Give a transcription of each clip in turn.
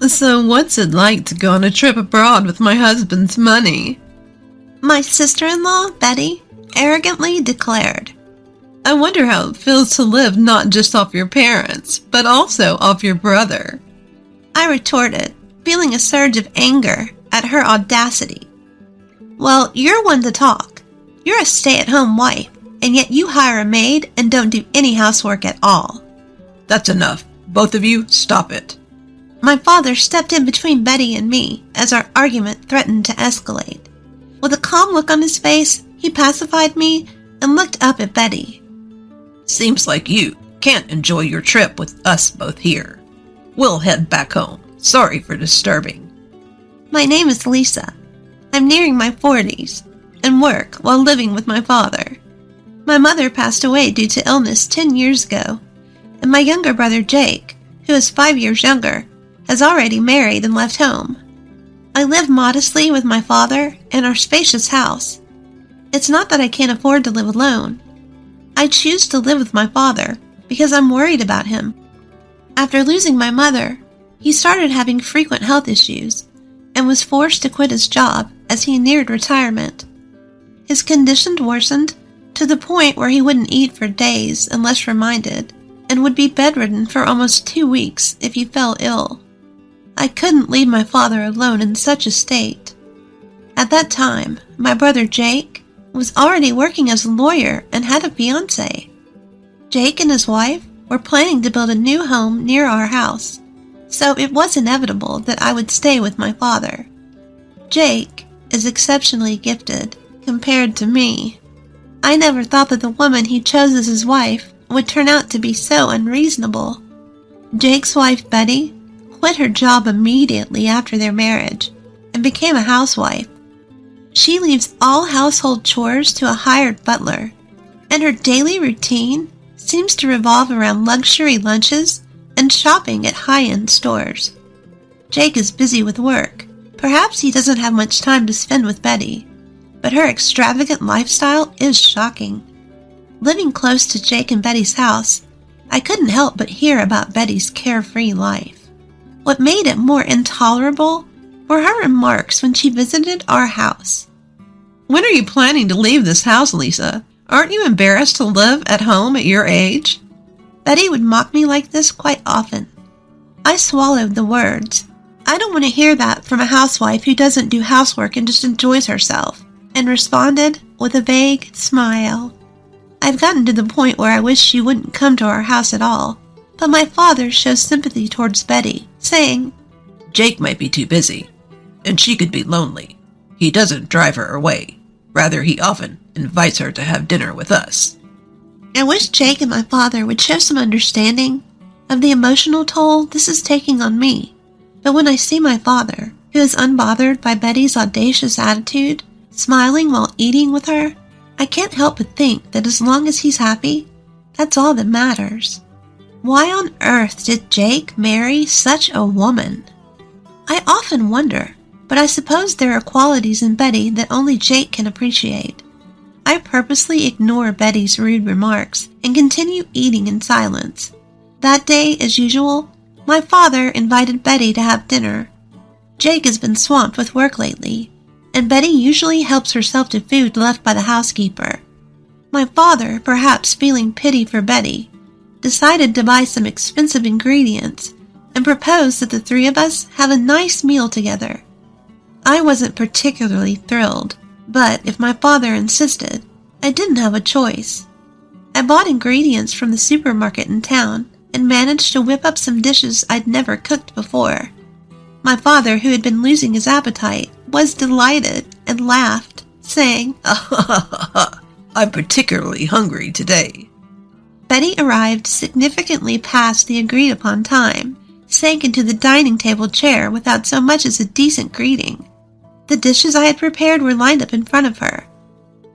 So what's it like to go on a trip abroad with my husband's money? My sister-in-law, Betty, arrogantly declared. I wonder how it feels to live not just off your parents, but also off your brother. I retorted, feeling a surge of anger at her audacity. Well, you're one to talk. You're a stay-at-home wife, and yet you hire a maid and don't do any housework at all. That's enough. Both of you, stop it. My father stepped in between Betty and me as our argument threatened to escalate. With a calm look on his face, he pacified me and looked up at Betty. Seems like you can't enjoy your trip with us both here. We'll head back home. Sorry for disturbing. My name is Lisa. I'm nearing my 40s and work while living with my father. My mother passed away due to illness 10 years ago, and my younger brother Jake, who is 5 years younger, has already married and left home. I live modestly with my father in our spacious house. It's not that I can't afford to live alone. I choose to live with my father because I'm worried about him. After losing my mother, he started having frequent health issues and was forced to quit his job as he neared retirement. His condition worsened to the point where he wouldn't eat for days unless reminded, and would be bedridden for almost 2 weeks if he fell ill. I couldn't leave my father alone in such a state. At that time, my brother Jake was already working as a lawyer and had a fiancé. Jake and his wife were planning to build a new home near our house, so it was inevitable that I would stay with my father. Jake is exceptionally gifted compared to me. I never thought that the woman he chose as his wife would turn out to be so unreasonable. Jake's wife, Betty, quit her job immediately after their marriage and became a housewife. She leaves all household chores to a hired butler, and her daily routine seems to revolve around luxury lunches and shopping at high-end stores. Jake is busy with work. Perhaps he doesn't have much time to spend with Betty, but her extravagant lifestyle is shocking. Living close to Jake and Betty's house, I couldn't help but hear about Betty's carefree life. What made it more intolerable were her remarks when she visited our house. When are you planning to leave this house, Lisa? Aren't you embarrassed to live at home at your age? Betty would mock me like this quite often. I swallowed the words. I don't want to hear that from a housewife who doesn't do housework and just enjoys herself, and responded with a vague smile. I've gotten to the point where I wish she wouldn't come to our house at all, but my father shows sympathy towards Betty, saying, Jake might be too busy, and she could be lonely. He doesn't drive her away. Rather, he often invites her to have dinner with us. I wish Jake and my father would show some understanding of the emotional toll this is taking on me. But when I see my father, who is unbothered by Betty's audacious attitude, smiling while eating with her, I can't help but think that as long as he's happy, that's all that matters. Why on earth did Jake marry such a woman? I often wonder, but I suppose there are qualities in Betty that only Jake can appreciate. I purposely ignore Betty's rude remarks and continue eating in silence. That day, as usual, my father invited Betty to have dinner. Jake has been swamped with work lately, and Betty usually helps herself to food left by the housekeeper. My father, perhaps feeling pity for Betty, decided to buy some expensive ingredients and proposed that the three of us have a nice meal together. I wasn't particularly thrilled, but if my father insisted, I didn't have a choice. I bought ingredients from the supermarket in town and managed to whip up some dishes I'd never cooked before. My father, who had been losing his appetite, was delighted and laughed, saying, I'm particularly hungry today. Betty arrived significantly past the agreed-upon time, sank into the dining table chair without so much as a decent greeting. The dishes I had prepared were lined up in front of her.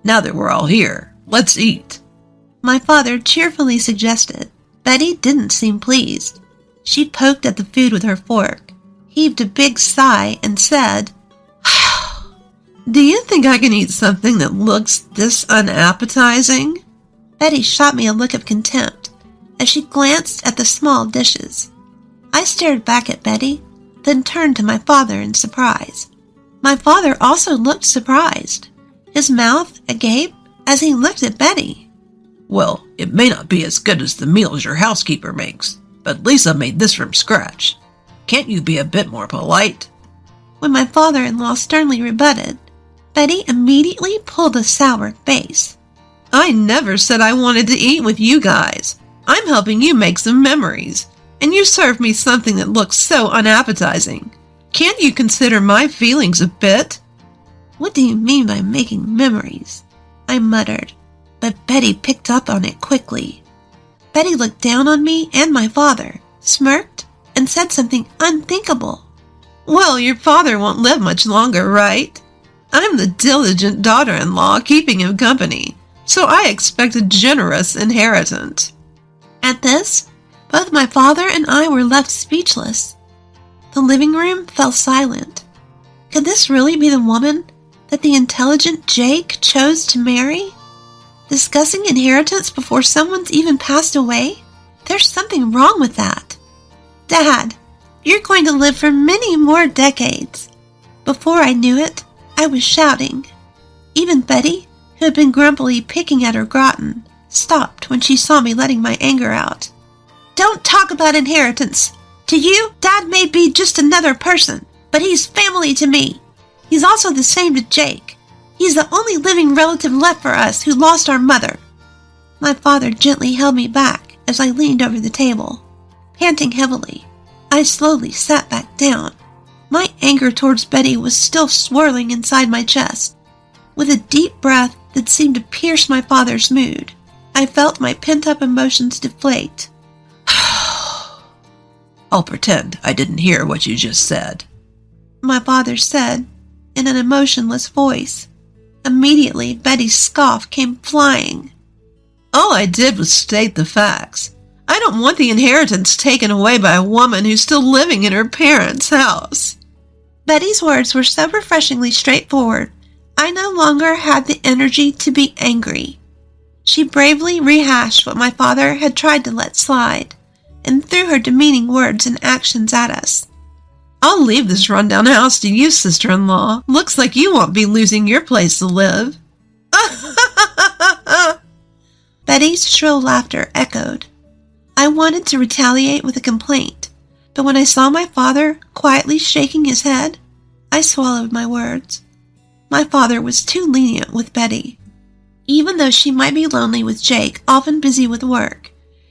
Now that we're all here, let's eat, my father cheerfully suggested. Betty didn't seem pleased. She poked at the food with her fork, heaved a big sigh, and said, Do you think I can eat something that looks this unappetizing? Betty shot me a look of contempt as she glanced at the small dishes. I stared back at Betty, then turned to my father in surprise. My father also looked surprised, his mouth agape as he looked at Betty. Well, it may not be as good as the meals your housekeeper makes, but Lisa made this from scratch. Can't you be a bit more polite? When my father-in-law sternly rebutted, Betty immediately pulled a sour face. I never said I wanted to eat with you guys. I'm helping you make some memories, and you served me something that looks so unappetizing. Can't you consider my feelings a bit? What do you mean by making memories? I muttered, but Betty picked up on it quickly. Betty looked down on me and my father, smirked, and said something unthinkable. Well, your father won't live much longer, right? I'm the diligent daughter-in-law keeping him company, so I expect a generous inheritance. At this, both my father and I were left speechless. The living room fell silent. Could this really be the woman that the intelligent Jake chose to marry? Discussing inheritance before someone's even passed away? There's something wrong with that. Dad, you're going to live for many more decades. Before I knew it, I was shouting. Even Betty, who had been grumpily picking at her gratin, stopped when she saw me letting my anger out. Don't talk about inheritance. To you, Dad may be just another person, but he's family to me. He's also the same to Jake. He's the only living relative left for us who lost our mother. My father gently held me back as I leaned over the table. Panting heavily, I slowly sat back down. My anger towards Betty was still swirling inside my chest. With a deep breath that seemed to pierce my father's mood, I felt my pent-up emotions deflate. I'll pretend I didn't hear what you just said, my father said in an emotionless voice. Immediately, Betty's scoff came flying. All I did was state the facts. I don't want the inheritance taken away by a woman who's still living in her parents' house. Betty's words were so refreshingly straightforward, I no longer had the energy to be angry. She bravely rehashed what my father had tried to let slide, and threw her demeaning words and actions at us. I'll leave this rundown house to you, sister-in-law. Looks like you won't be losing your place to live. Betty's shrill laughter echoed. I wanted to retaliate with a complaint, but when I saw my father quietly shaking his head, I swallowed my words. My father was too lenient with Betty. Even though she might be lonely with Jake, often busy with work,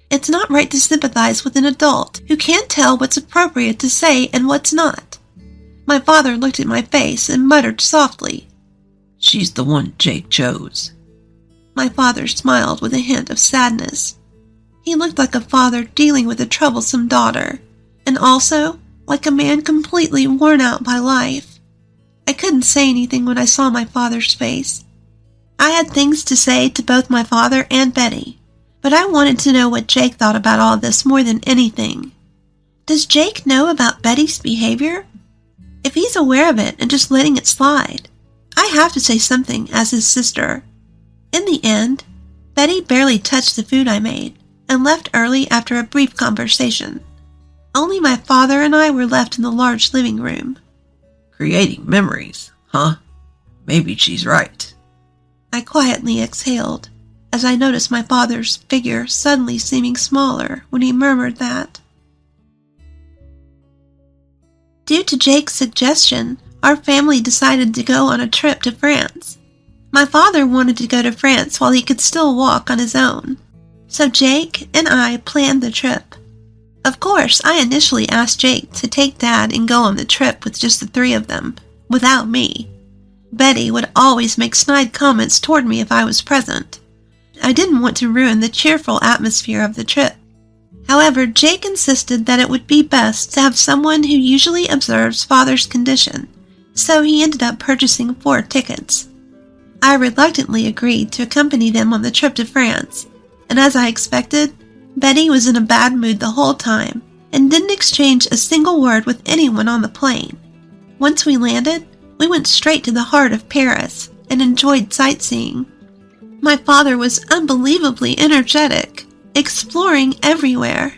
it's not right to sympathize with an adult who can't tell what's appropriate to say and what's not. My father looked at my face and muttered softly, She's the one Jake chose. My father smiled with a hint of sadness. He looked like a father dealing with a troublesome daughter, and also like a man completely worn out by life. I couldn't say anything when I saw my father's face. I had things to say to both my father and Betty, but I wanted to know what Jake thought about all this more than anything. Does Jake know about Betty's behavior? If he's aware of it and just letting it slide, I have to say something as his sister. In the end, Betty barely touched the food I made and left early after a brief conversation. Only my father and I were left in the large living room. Creating memories, huh? Maybe she's right. I quietly exhaled as I noticed my father's figure suddenly seeming smaller when he murmured that. Due to Jake's suggestion, our family decided to go on a trip to France. My father wanted to go to France while he could still walk on his own, so Jake and I planned the trip. Of course, I initially asked Jake to take Dad and go on the trip with just the three of them, without me. Betty would always make snide comments toward me if I was present. I didn't want to ruin the cheerful atmosphere of the trip. However, Jake insisted that it would be best to have someone who usually observes Father's condition, so he ended up purchasing 4 tickets. I reluctantly agreed to accompany them on the trip to France, and as I expected, Betty was in a bad mood the whole time and didn't exchange a single word with anyone on the plane. Once we landed, we went straight to the heart of Paris and enjoyed sightseeing. My father was unbelievably energetic, exploring everywhere.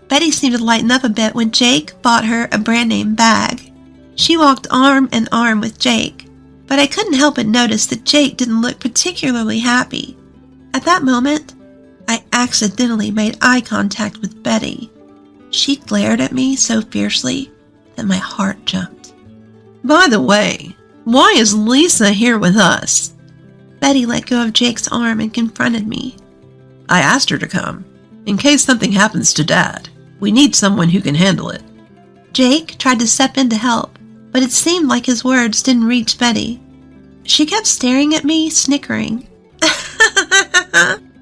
Betty seemed to lighten up a bit when Jake bought her a brand name bag. She walked arm in arm with Jake, but I couldn't help but notice that Jake didn't look particularly happy. At that moment, I accidentally made eye contact with Betty. She glared at me so fiercely that my heart jumped. By the way, why is Lisa here with us? Betty let go of Jake's arm and confronted me. I asked her to come, in case something happens to Dad. We need someone who can handle it. Jake tried to step in to help, but it seemed like his words didn't reach Betty. She kept staring at me, snickering.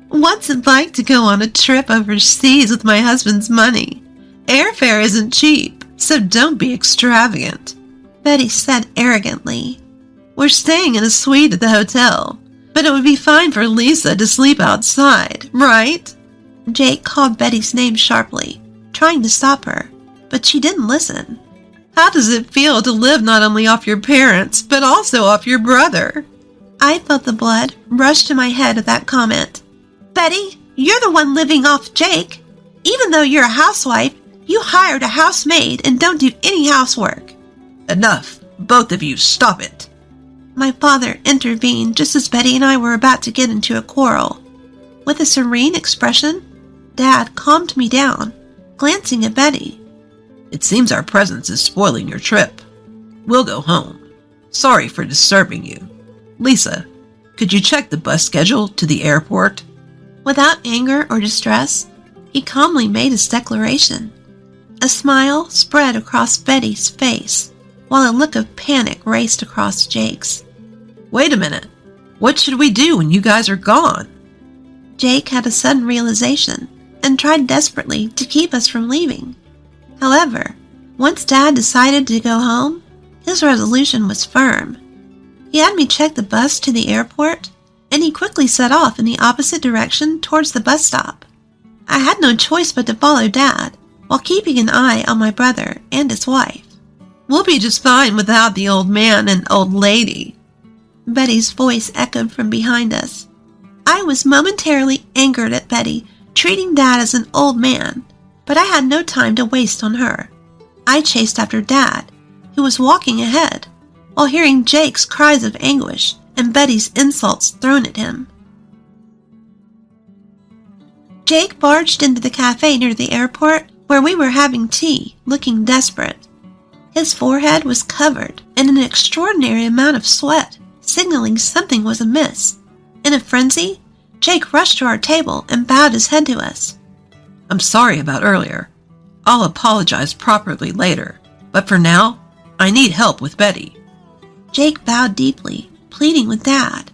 What's it like to go on a trip overseas with my husband's money? Airfare isn't cheap, so don't be extravagant, Betty said arrogantly. We're staying in a suite at the hotel, but it would be fine for Lisa to sleep outside, right? Jake called Betty's name sharply, trying to stop her, but she didn't listen. How does it feel to live not only off your parents, but also off your brother? I felt the blood rush to my head at that comment. Betty, you're the one living off Jake. Even though you're a housewife, you hired a housemaid and don't do any housework. Enough. Both of you, stop it. My father intervened just as Betty and I were about to get into a quarrel. With a serene expression, Dad calmed me down, glancing at Betty. It seems our presence is spoiling your trip. We'll go home. Sorry for disturbing you. Lisa, could you check the bus schedule to the airport? Without anger or distress, he calmly made his declaration. A smile spread across Betty's face, while a look of panic raced across Jake's. Wait a minute. What should we do when you guys are gone? Jake had a sudden realization and tried desperately to keep us from leaving. However, once Dad decided to go home, his resolution was firm. He had me check the bus to the airport, and he quickly set off in the opposite direction towards the bus stop. I had no choice but to follow Dad, while keeping an eye on my brother and his wife. We'll be just fine without the old man and old lady. Betty's voice echoed from behind us. I was momentarily angered at Betty treating Dad as an old man, but I had no time to waste on her. I chased after Dad, who was walking ahead, while hearing Jake's cries of anguish and Betty's insults thrown at him. Jake barged into the cafe near the airport where we were having tea, looking desperate. His forehead was covered in an extraordinary amount of sweat, signaling something was amiss. In a frenzy, Jake rushed to our table and bowed his head to us. I'm sorry about earlier. I'll apologize properly later, but for now, I need help with Betty. Jake bowed deeply, pleading with Dad.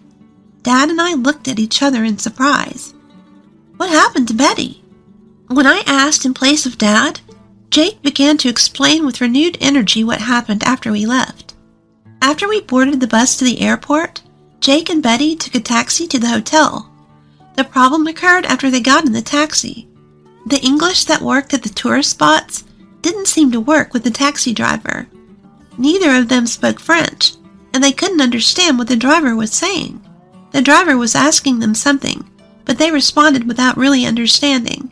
Dad and I looked at each other in surprise. What happened to Betty? When I asked in place of Dad, Jake began to explain with renewed energy what happened after we left. After we boarded the bus to the airport, Jake and Betty took a taxi to the hotel. The problem occurred after they got in the taxi. The English that worked at the tourist spots didn't seem to work with the taxi driver. Neither of them spoke French, and they couldn't understand what the driver was saying. The driver was asking them something, but they responded without really understanding.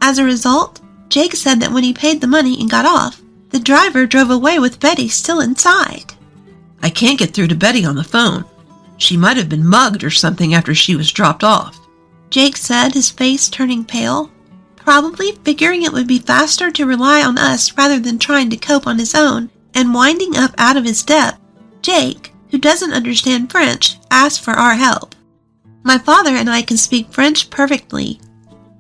As a result, Jake said that when he paid the money and got off, the driver drove away with Betty still inside. I can't get through to Betty on the phone. She might have been mugged or something after she was dropped off, Jake said, his face turning pale, probably figuring it would be faster to rely on us rather than trying to cope on his own and winding up out of his depth. Jake, who doesn't understand French, asked for our help. My father and I can speak French perfectly.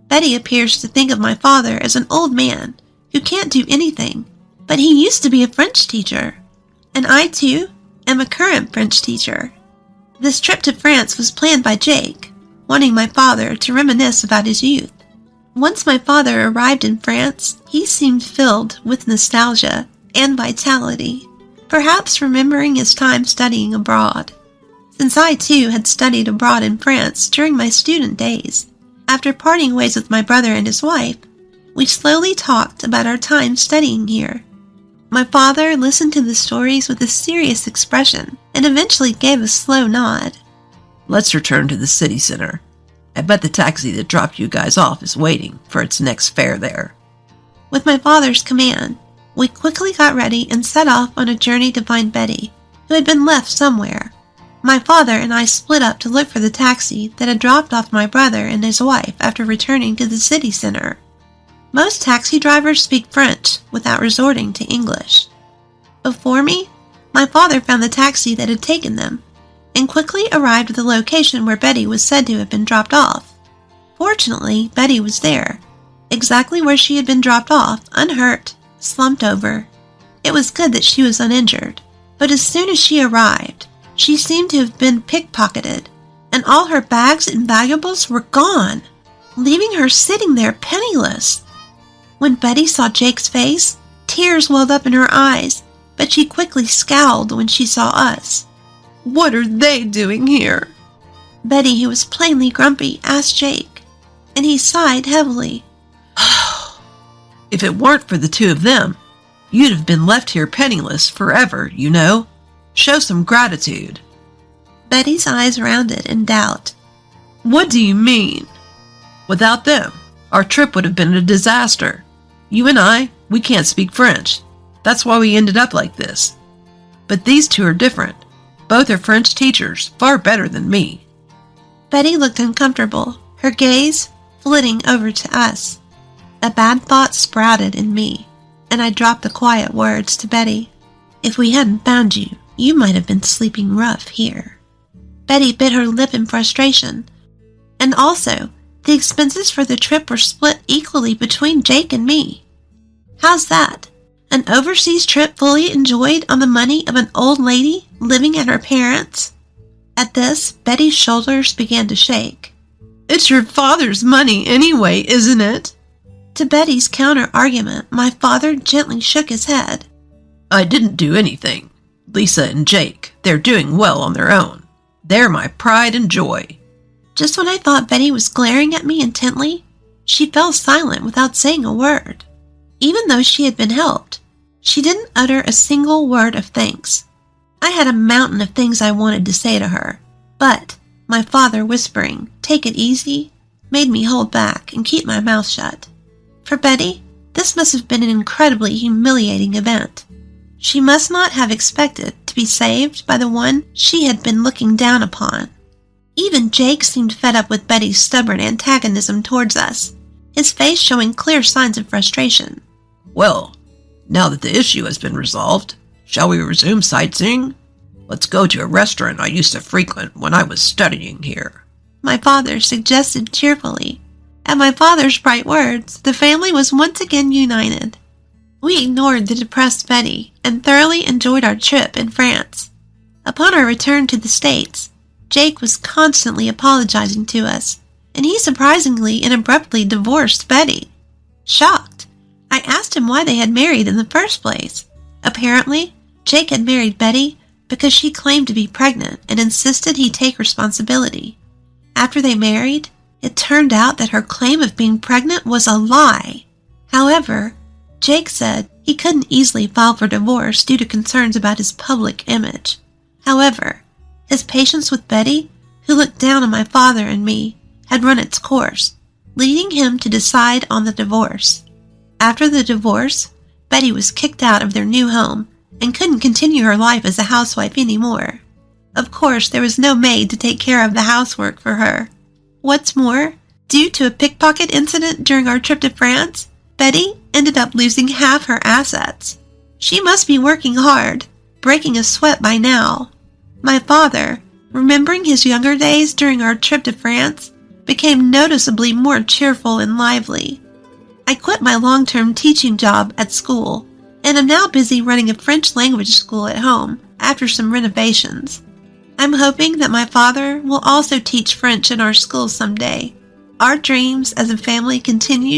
Betty appears to think of my father as an old man who can't do anything, but he used to be a French teacher. And I, too, am a current French teacher. This trip to France was planned by Jake, wanting my father to reminisce about his youth. Once my father arrived in France, he seemed filled with nostalgia and vitality, perhaps remembering his time studying abroad. Since I, too, had studied abroad in France during my student days, after parting ways with my brother and his wife, we slowly talked about our time studying here. My father listened to the stories with a serious expression and eventually gave a slow nod. Let's return to the city center. I bet the taxi that dropped you guys off is waiting for its next fare there. With my father's command, we quickly got ready and set off on a journey to find Betty, who had been left somewhere. My father and I split up to look for the taxi that had dropped off my brother and his wife after returning to the city center. Most taxi drivers speak French without resorting to English. Before me, my father found the taxi that had taken them and quickly arrived at the location where Betty was said to have been dropped off. Fortunately, Betty was there, exactly where she had been dropped off, unhurt, slumped over. It was good that she was uninjured, but as soon as she arrived, she seemed to have been pickpocketed, and all her bags and valuables were gone, leaving her sitting there penniless. When Betty saw Jake's face, tears welled up in her eyes, but she quickly scowled when she saw us. "What are they doing here?" Betty, who was plainly grumpy, asked Jake, and he sighed heavily. "If it weren't for the two of them, you'd have been left here penniless forever, you know. Show some gratitude." Betty's eyes rounded in doubt. "What do you mean?" "Without them, our trip would have been a disaster. You and I, we can't speak French. That's why we ended up like this. But these two are different. Both are French teachers, far better than me." Betty looked uncomfortable, her gaze flitting over to us. A bad thought sprouted in me, and I dropped the quiet words to Betty. "If we hadn't found you, you might have been sleeping rough here." Betty bit her lip in frustration. And also, the expenses for the trip were split equally between Jake and me. How's that? An overseas trip fully enjoyed on the money of an old lady living at her parents'? At this, Betty's shoulders began to shake. "It's your father's money anyway, isn't it?" To Betty's counter-argument, my father gently shook his head. "I didn't do anything. Lisa and Jake, they're doing well on their own. They're my pride and joy." Just when I thought Betty was glaring at me intently, she fell silent without saying a word. Even though she had been helped, she didn't utter a single word of thanks. I had a mountain of things I wanted to say to her, but my father whispering, "Take it easy," made me hold back and keep my mouth shut. For Betty, this must have been an incredibly humiliating event. She must not have expected to be saved by the one she had been looking down upon. Even Jake seemed fed up with Betty's stubborn antagonism towards us, his face showing clear signs of frustration. "Well, now that the issue has been resolved, shall we resume sightseeing? Let's go to a restaurant I used to frequent when I was studying here," my father suggested cheerfully. At my father's bright words, the family was once again united. We ignored the depressed Betty and thoroughly enjoyed our trip in France. Upon our return to the States, Jake was constantly apologizing to us, and he surprisingly and abruptly divorced Betty. Shocked, I asked him why they had married in the first place. Apparently, Jake had married Betty because she claimed to be pregnant and insisted he take responsibility. After they married, it turned out that her claim of being pregnant was a lie. However, Jake said he couldn't easily file for divorce due to concerns about his public image. However, his patience with Betty, who looked down on my father and me, had run its course, leading him to decide on the divorce. After the divorce, Betty was kicked out of their new home and couldn't continue her life as a housewife anymore. Of course, there was no maid to take care of the housework for her. What's more, due to a pickpocket incident during our trip to France, Betty ended up losing half her assets. She must be working hard, breaking a sweat by now. My father, remembering his younger days during our trip to France, became noticeably more cheerful and lively. I quit my long-term teaching job at school and am now busy running a French language school at home after some renovations. I'm hoping that my father will also teach French in our school someday. Our dreams as a family continue